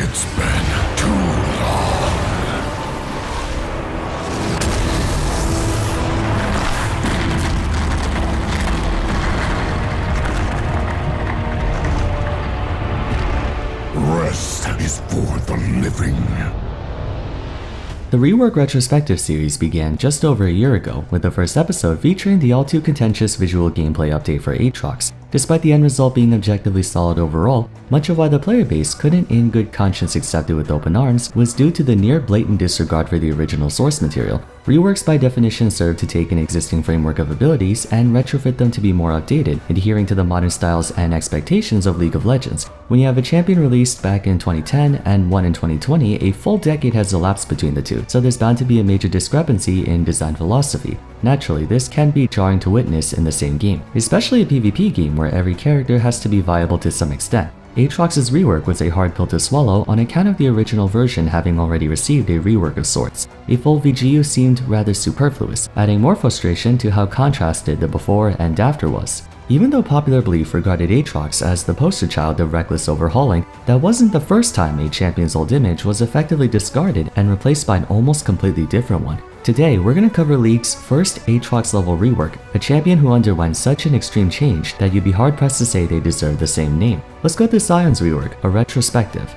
It's been too long. Rest is for the living. The Rework Retrospective series began just over a year ago, with the first episode featuring the all-too contentious visual gameplay update for Aatrox. Despite the end result being objectively solid overall, much of why the player base couldn't in good conscience accept it with open arms was due to the near-blatant disregard for the original source material. Reworks by definition serve to take an existing framework of abilities and retrofit them to be more updated, adhering to the modern styles and expectations of League of Legends. When you have a champion released back in 2010 and one in 2020, a full decade has elapsed between the two, so there's bound to be a major discrepancy in design philosophy. Naturally, this can be jarring to witness in the same game, especially a PvP game where every character has to be viable to some extent. Aatrox's rework was a hard pill to swallow on account of the original version having already received a rework of sorts. A full VGU seemed rather superfluous, adding more frustration to how contrasted the before and after was. Even though popular belief regarded Aatrox as the poster child of reckless overhauling, that wasn't the first time a champion's old image was effectively discarded and replaced by an almost completely different one. Today, we're going to cover League's first Aatrox level rework, a champion who underwent such an extreme change that you'd be hard-pressed to say they deserve the same name. Let's go through Sion's rework, a retrospective.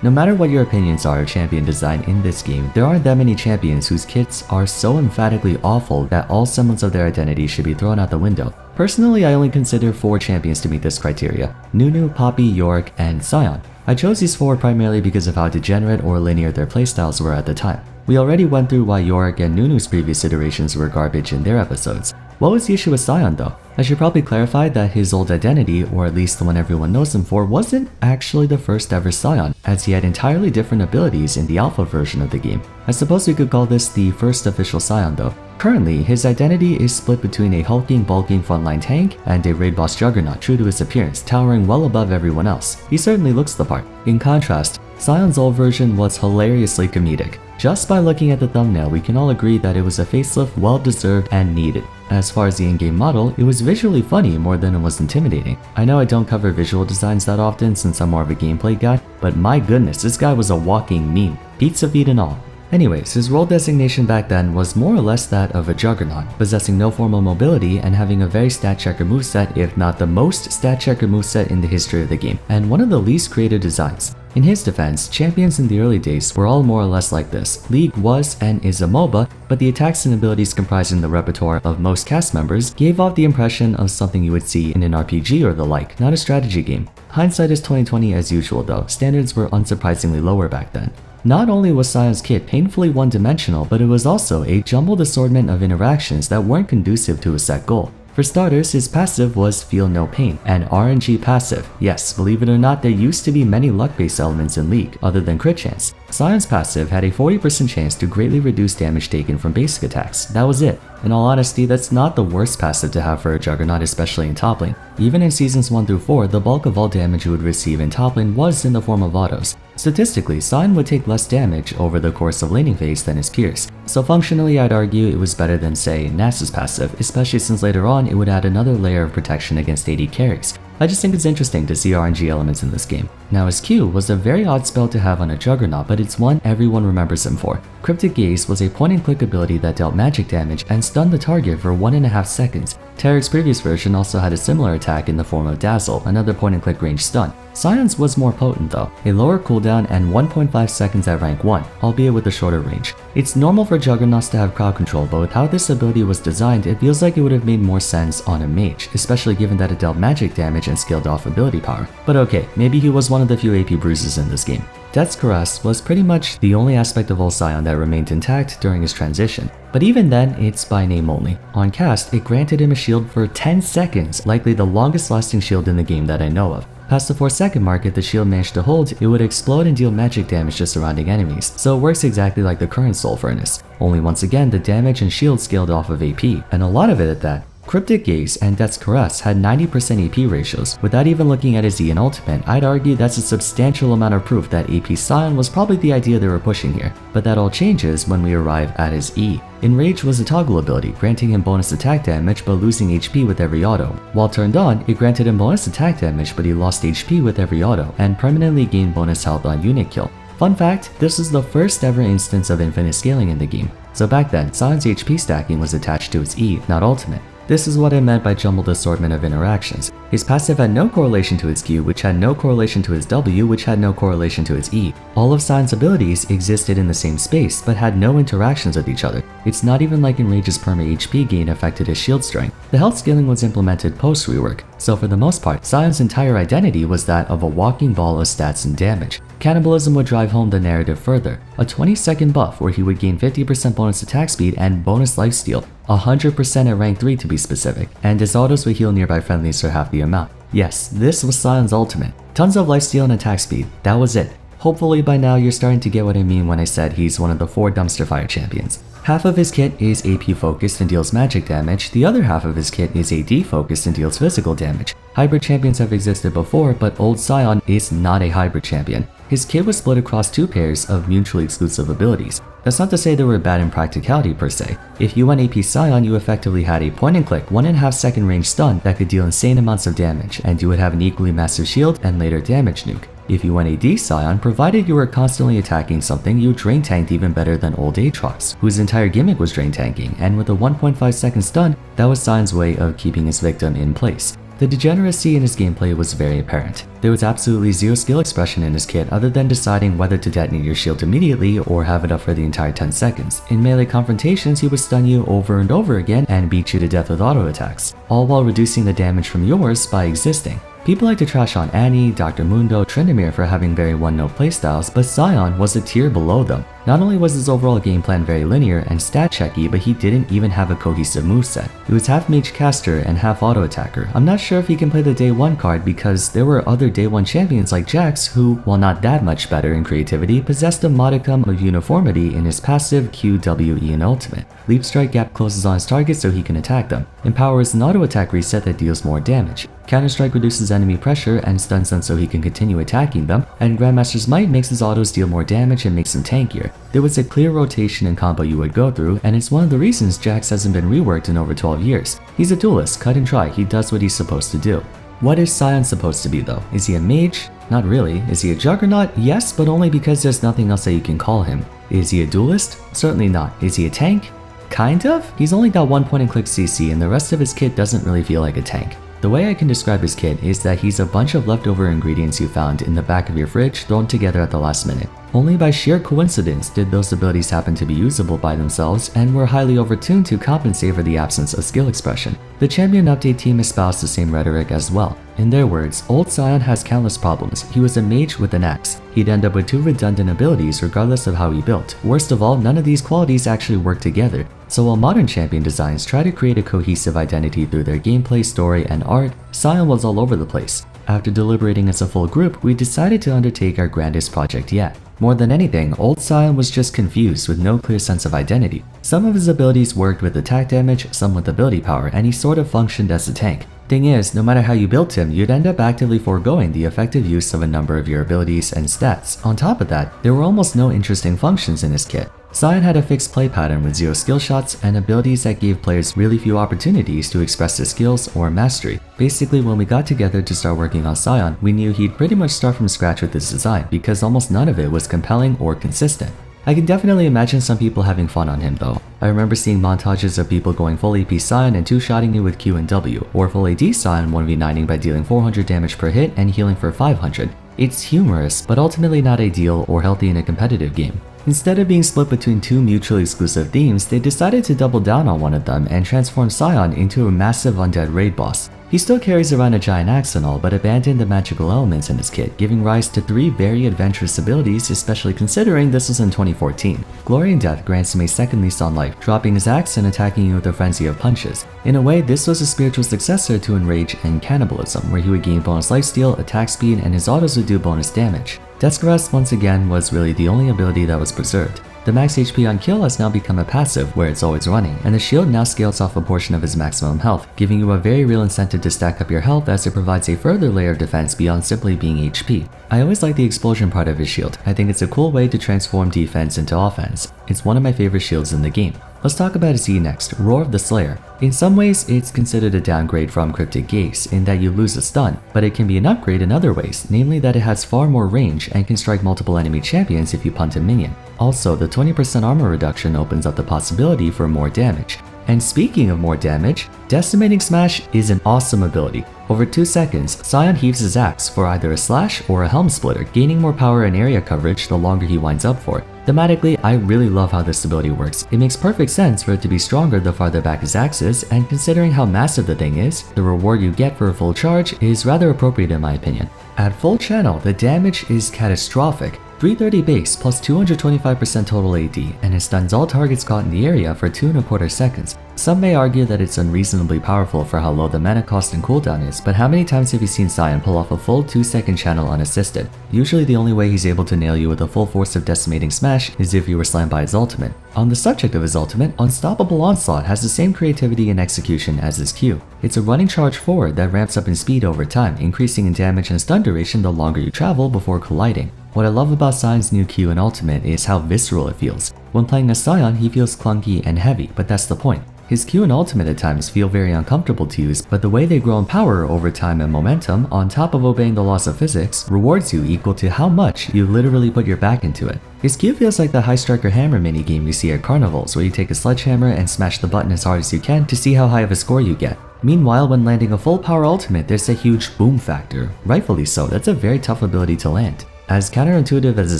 No matter what your opinions are of champion design in this game, there aren't that many champions whose kits are so emphatically awful that all semblance of their identity should be thrown out the window. Personally, I only consider 4 champions to meet this criteria: Nunu, Poppy, Yorick, and Sion. I chose these 4 primarily because of how degenerate or linear their playstyles were at the time. We already went through why Yorick and Nunu's previous iterations were garbage in their episodes. What was the issue with Sion though? I should probably clarify that his old identity, or at least the one everyone knows him for, wasn't actually the first ever Sion, as he had entirely different abilities in the alpha version of the game. I suppose we could call this the first official Sion though. Currently, his identity is split between a hulking, bulking frontline tank and a raid boss juggernaut true to his appearance, towering well above everyone else. He certainly looks the part. In contrast, Sion's old version was hilariously comedic. Just by looking at the thumbnail, we can all agree that it was a facelift well-deserved and needed. As far as the in-game model, it was visually funny more than it was intimidating. I know I don't cover visual designs that often since I'm more of a gameplay guy, but my goodness, this guy was a walking meme, pizza feet and all. Anyways, his role designation back then was more or less that of a juggernaut, possessing no formal mobility and having a very stat checker moveset, if not the most stat checker moveset in the history of the game, and one of the least creative designs. In his defense, champions in the early days were all more or less like this. League was and is a MOBA, but the attacks and abilities comprising the repertoire of most cast members gave off the impression of something you would see in an RPG or the like, not a strategy game. Hindsight is 2020 as usual though, standards were unsurprisingly lower back then. Not only was Sion's kit painfully one-dimensional, but it was also a jumbled assortment of interactions that weren't conducive to a set goal. For starters, his passive was Feel No Pain, an RNG passive. Yes, believe it or not, there used to be many luck-based elements in League, other than crit chance. Sion's passive had a 40% chance to greatly reduce damage taken from basic attacks. That was it. In all honesty, that's not the worst passive to have for a juggernaut, especially in top lane. Even in seasons 1 through 4, the bulk of all damage you would receive in top lane was in the form of autos. Statistically, Sion would take less damage over the course of laning phase than his peers, so functionally I'd argue it was better than, say, Nasa's passive, especially since later on it would add another layer of protection against AD carries. I just think it's interesting to see RNG elements in this game. Now his Q was a very odd spell to have on a juggernaut, but it's one everyone remembers him for. Cryptic Gaze was a point-and-click ability that dealt magic damage and stunned the target for 1.5 seconds. Tarek's previous version also had a similar attack in the form of Dazzle, another point-and-click range stun. Sion's was more potent though, a lower cooldown and 1.5 seconds at rank 1, albeit with a shorter range. It's normal for juggernauts to have crowd control, but with how this ability was designed, it feels like it would have made more sense on a mage, especially given that it dealt magic damage and scaled off ability power. But okay, maybe he was one of the few AP bruises in this game. Death's Caress was pretty much the only aspect of old Sion that remained intact during his transition. But even then, it's by name only. On cast, it granted him a shield for 10 seconds, likely the longest lasting shield in the game that I know of. Past the 4-second mark, if the shield managed to hold, it would explode and deal magic damage to surrounding enemies, so it works exactly like the current Soul Furnace. Only once again, the damage and shield scaled off of AP, and a lot of it at that. Cryptic Gaze and Death's Caress had 90% AP ratios. Without even looking at his E and Ultimate, I'd argue that's a substantial amount of proof that AP Sion was probably the idea they were pushing here. But that all changes when we arrive at his E. Enrage was a toggle ability, granting him bonus attack damage but losing HP with every auto. While turned on, it granted him bonus attack damage but he lost HP with every auto, and permanently gained bonus health on unit kill. Fun fact, this was the first ever instance of infinite scaling in the game. So back then, Sion's HP stacking was attached to his E, not Ultimate. This is what I meant by jumbled assortment of interactions. His passive had no correlation to his Q, which had no correlation to his W, which had no correlation to his E. All of Sion's abilities existed in the same space, but had no interactions with each other. It's not even like Enrage's perma HP gain affected his shield strength. The health scaling was implemented post-rework, so for the most part, Sion's entire identity was that of a walking ball of stats and damage. Cannibalism would drive home the narrative further. A 20-second buff where he would gain 50% bonus attack speed and bonus lifesteal, 100% at rank 3 to be specific, and his autos would heal nearby friendlies for half the amount. Yes, this was Sion's ultimate. Tons of lifesteal and attack speed, that was it. Hopefully by now you're starting to get what I mean when I said he's one of the 4 dumpster fire champions. Half of his kit is AP focused and deals magic damage, the other half of his kit is AD focused and deals physical damage. Hybrid champions have existed before, but old Sion is not a hybrid champion. His kit was split across 2 pairs of mutually exclusive abilities. That's not to say they were bad in practicality per se. If you went AP Sion, you effectively had a point-and-click 1.5 second range stun that could deal insane amounts of damage, and you would have an equally massive shield and later damage nuke. If you went AD Sion, provided you were constantly attacking something, you drain tanked even better than old Aatrox, whose entire gimmick was drain tanking, and with a 1.5 second stun, that was Sion's way of keeping his victim in place. The degeneracy in his gameplay was very apparent. There was absolutely zero skill expression in his kit other than deciding whether to detonate your shield immediately or have it up for the entire 10 seconds. In melee confrontations, he would stun you over and over again and beat you to death with auto attacks, all while reducing the damage from yours by existing. People like to trash on Annie, Dr. Mundo, Tryndamere for having very one-note playstyles, but Sion was a tier below them. Not only was his overall game plan very linear and stat checky, but he didn't even have a cohesive moveset. He was half mage caster and half auto attacker. I'm not sure if he can play the day 1 card because there were other day 1 champions like Jax who, while not that much better in creativity, possessed a modicum of uniformity in his passive Q, W, E, and ultimate. Leap Strike gap closes on his target so he can attack them. Empower is an auto attack reset that deals more damage. Counter Strike reduces enemy pressure and stuns them so he can continue attacking them, and Grandmaster's Might makes his autos deal more damage and makes him tankier. There was a clear rotation and combo you would go through, and it's one of the reasons Jax hasn't been reworked in over 12 years. He's a duelist, cut and try, he does what he's supposed to do. What is Sion supposed to be though? Is he a mage? Not really. Is he a juggernaut? Yes, but only because there's nothing else that you can call him. Is he a duelist? Certainly not. Is he a tank? Kind of? He's only got 1 point and click CC and the rest of his kit doesn't really feel like a tank. The way I can describe his kit is that he's a bunch of leftover ingredients you found in the back of your fridge thrown together at the last minute. Only by sheer coincidence did those abilities happen to be usable by themselves and were highly overtuned to compensate for the absence of skill expression. The Champion Update team espoused the same rhetoric as well. In their words, old Sion has countless problems. He was a mage with an axe. He'd end up with 2 redundant abilities regardless of how he built. Worst of all, none of these qualities actually work together. So while modern champion designs try to create a cohesive identity through their gameplay, story, and art, Sion was all over the place. After deliberating as a full group, we decided to undertake our grandest project yet. More than anything, old Sion was just confused with no clear sense of identity. Some of his abilities worked with attack damage, some with ability power, and he sort of functioned as a tank. Thing is, no matter how you built him, you'd end up actively foregoing the effective use of a number of your abilities and stats. On top of that, there were almost no interesting functions in his kit. Sion had a fixed play pattern with 0 skill shots and abilities that gave players really few opportunities to express their skills or mastery. Basically, when we got together to start working on Sion, we knew he'd pretty much start from scratch with his design because almost none of it was compelling or consistent. I can definitely imagine some people having fun on him though. I remember seeing montages of people going full AP Sion and 2-shotting you with Q and W, or full AD Sion 1v9ing by dealing 400 damage per hit and healing for 500. It's humorous, but ultimately not ideal or healthy in a competitive game. Instead of being split between 2 mutually exclusive themes, they decided to double down on one of them and transform Sion into a massive undead raid boss. He still carries around a giant axe and all, but abandoned the magical elements in his kit, giving rise to 3 very adventurous abilities, especially considering this was in 2014. Glory and Death grants him a second lease on life, dropping his axe and attacking you with a frenzy of punches. In a way, this was a spiritual successor to Enrage and Cannibalism, where he would gain bonus lifesteal, attack speed, and his autos would do bonus damage. Death's Caress once again was really the only ability that was preserved. The max HP on kill has now become a passive where it's always running, and the shield now scales off a portion of his maximum health, giving you a very real incentive to stack up your health as it provides a further layer of defense beyond simply being HP. I always like the explosion part of his shield. I think it's a cool way to transform defense into offense. It's one of my favorite shields in the game. Let's talk about his E next, Roar of the Slayer. In some ways, it's considered a downgrade from Cryptic Gaze in that you lose a stun, but it can be an upgrade in other ways, namely that it has far more range and can strike multiple enemy champions if you punt a minion. Also, the 20% armor reduction opens up the possibility for more damage. And speaking of more damage, Decimating Smash is an awesome ability. Over 2 seconds, Sion heaves his axe for either a slash or a helm splitter, gaining more power and area coverage the longer he winds up for. Thematically, I really love how this ability works. It makes perfect sense for it to be stronger the farther back his axe is, and considering how massive the thing is, the reward you get for a full charge is rather appropriate in my opinion. At full channel, the damage is catastrophic. 330 base plus 225% total AD, and it stuns all targets caught in the area for 2.25 seconds. Some may argue that it's unreasonably powerful for how low the mana cost and cooldown is, but how many times have you seen Sion pull off a full 2-second channel unassisted? Usually the only way he's able to nail you with the full force of Decimating Smash is if you were slammed by his ultimate. On the subject of his ultimate, Unstoppable Onslaught has the same creativity and execution as his Q. It's a running charge forward that ramps up in speed over time, increasing in damage and stun duration the longer you travel before colliding. What I love about Sion's new Q and ultimate is how visceral it feels. When playing as Sion, he feels clunky and heavy, but that's the point. His Q and ultimate at times feel very uncomfortable to use, but the way they grow in power over time and momentum, on top of obeying the laws of physics, rewards you equal to how much you literally put your back into it. His Q feels like the High Striker Hammer minigame you see at carnivals, where you take a sledgehammer and smash the button as hard as you can to see how high of a score you get. Meanwhile, when landing a full power ultimate, there's a huge boom factor. Rightfully so, that's a very tough ability to land. As counterintuitive as it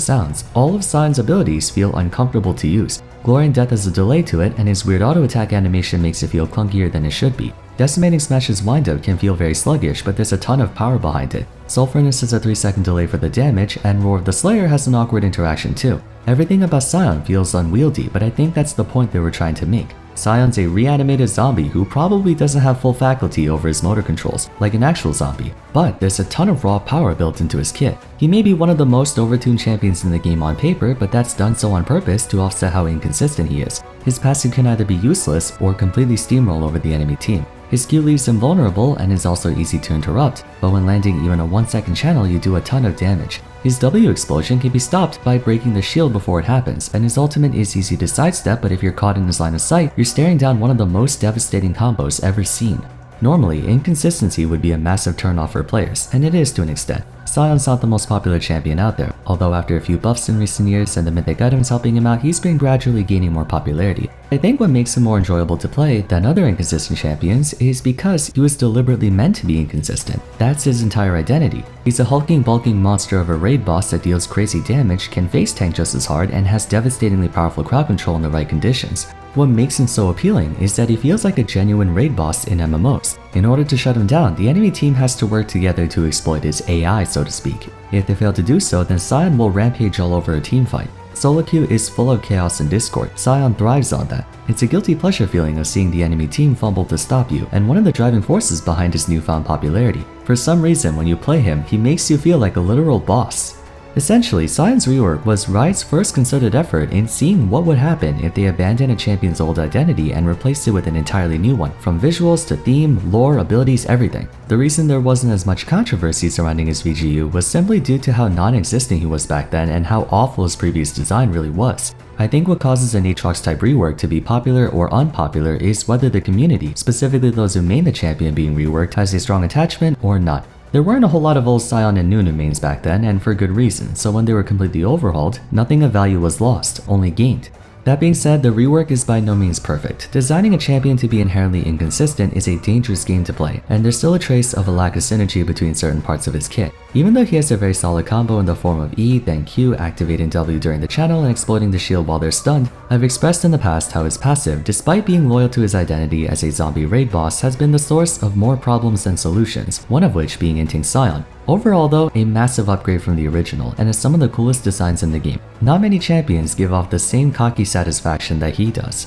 sounds, all of Sion's abilities feel uncomfortable to use. Glory and Death has a delay to it, and his weird auto-attack animation makes it feel clunkier than it should be. Decimating Smash's windup can feel very sluggish, but there's a ton of power behind it. Sulfurnace has a 3-second delay for the damage, and Roar of the Slayer has an awkward interaction too. Everything about Sion feels unwieldy, but I think that's the point they were trying to make. Sion's a reanimated zombie who probably doesn't have full faculty over his motor controls, like an actual zombie, but there's a ton of raw power built into his kit. He may be one of the most overtuned champions in the game on paper, but that's done so on purpose to offset how inconsistent he is. His passive can either be useless or completely steamroll over the enemy team. His Q leaves him vulnerable and is also easy to interrupt, but when landing even a 1-second channel you do a ton of damage. His W explosion can be stopped by breaking the shield before it happens, and his ultimate is easy to sidestep, but if you're caught in his line of sight, you're staring down one of the most devastating combos ever seen. Normally, inconsistency would be a massive turnoff for players, and it is to an extent. Sion's not the most popular champion out there, although after a few buffs in recent years and the mythic items helping him out, he's been gradually gaining more popularity. I think what makes him more enjoyable to play than other inconsistent champions is because he was deliberately meant to be inconsistent. That's his entire identity. He's a hulking, bulking monster of a raid boss that deals crazy damage, can face tank just as hard, and has devastatingly powerful crowd control in the right conditions. What makes him so appealing is that he feels like a genuine raid boss in MMOs. In order to shut him down, the enemy team has to work together to exploit his AI, so to speak. If they fail to do so, then Sion will rampage all over a teamfight. Solo queue is full of chaos and discord. Sion thrives on that. It's a guilty pleasure feeling of seeing the enemy team fumble to stop you, and one of the driving forces behind his newfound popularity. For some reason, when you play him, he makes you feel like a literal boss. Essentially, Sion's rework was Riot's first concerted effort in seeing what would happen if they abandoned a champion's old identity and replaced it with an entirely new one, from visuals to theme, lore, abilities, everything. The reason there wasn't as much controversy surrounding his VGU was simply due to how non-existent he was back then and how awful his previous design really was. I think what causes an Aatrox type rework to be popular or unpopular is whether the community, specifically those who main the champion being reworked, has a strong attachment or not. There weren't a whole lot of old Sion and Nunu mains back then, and for good reason, so when they were completely overhauled, nothing of value was lost, only gained. That being said, the rework is by no means perfect. Designing a champion to be inherently inconsistent is a dangerous game to play, and there's still a trace of a lack of synergy between certain parts of his kit. Even though he has a very solid combo in the form of E, then Q, activating W during the channel and exploiting the shield while they're stunned, I've expressed in the past how his passive, despite being loyal to his identity as a zombie raid boss, has been the source of more problems than solutions, one of which being inting Sion. Overall though, a massive upgrade from the original, and has some of the coolest designs in the game. Not many champions give off the same cocky satisfaction that he does.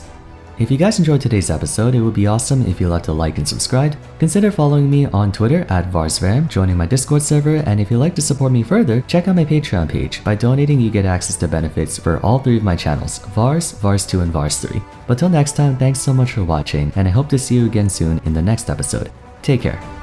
If you guys enjoyed today's episode, it would be awesome if you'd like to like and subscribe. Consider following me on Twitter at VarsVaram, joining my Discord server, and if you'd like to support me further, check out my Patreon page. By donating, you get access to benefits for all 3 of my channels, Vars, Vars2, and Vars3. But till next time, thanks so much for watching, and I hope to see you again soon in the next episode. Take care.